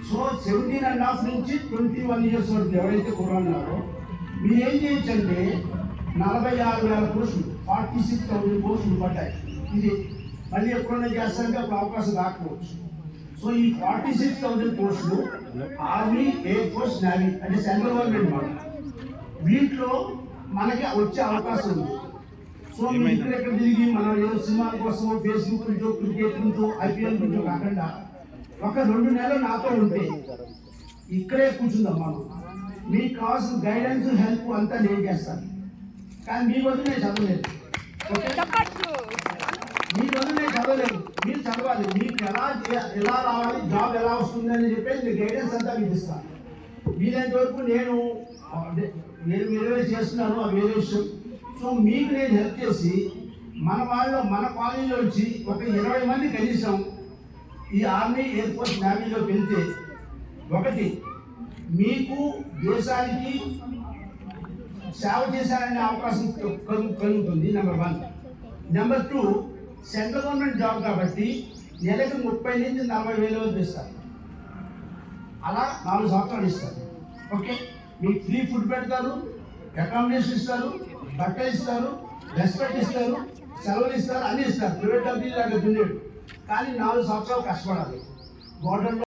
So 17.5 నుంచి 21 years వరకు ఎవరైతే ఉన్నారో మీరు ఏం చేయొచ్చు అంటే 46,000 పోస్టులు 46,000 పోస్టులు పడ్డాయి. ఇది మళ్ళీ ఎప్పుడైనా చేస్తారంటే అప్పుడు అవకాశం రాకపోవచ్చు. సో ఈ 46,000 పోస్టులు ఆర్మీ, ఎయిర్ ఫోర్స్, నేవీ అంటే సెంట్రల్ గవర్నమెంట్ మాట వీటిలో మనకి వచ్చే అవకాశం ఉంది. సో మీరు ఇక్కడెక్కడ తిరిగి మనం ఏదో సినిమాల కోసం ఫేస్బుక్ నుంచో, క్రికెట్ నుంచో, ఐపీఎల్ నుంచో కాకుండా ఒక 2 నెలలు నాతో ఉంటే ఇక్కడే కూర్చుందాం. మనం మీకు కావాల్సిన గైడెన్స్, హెల్ప్ అంతా నేను చేస్తాను. కానీ మీ వద్దు నేను చదవలేదు. ఓకే, మీ వద్దు నేను చదవలేదు. మీరు చదవాలి. మీకు ఎలా రావాలి, జాబ్ ఎలా వస్తుంది అని చెప్పేసి మీ గైడెన్స్ అంతా మీకు ఇస్తాను. వీలైనంత వరకు నేను వేరే చేస్తున్నాను, అది వేరే విషయం. సో మీకు నేను హెల్ప్ చేసి మన కాలనీలో వచ్చి ఒక 20 మంది కనీసం ఈ ఆర్మీ, ఎయిర్ ఫోర్స్, నేవీలోకి వెళ్తే ఒకటి మీకు దేశానికి సేవ చేశారనే అవకాశం కలుగుతుంది. Number 1. Number 2, central government job కాబట్టి నెలకు 30 నుంచి 40 వేల వరకు ఇస్తారు. అలా 4 సంవత్సరాలు ఇస్తారు. ఓకే, మీకు ఫ్రీ ఫుడ్ పెడతారు, అకామిడేషన్ ఇస్తారు, బట్టలు ఇస్తారు, రెస్పెక్ట్ ఇస్తారు, సెలవులు ఇస్తారు, అన్నీ ఇస్తారు. ప్రైవేట్ కంపెనీలు అక్కడ దున్నేడు. కానీ 4 సంవత్సరాలు కష్టపడాలి. బోర్డర్లో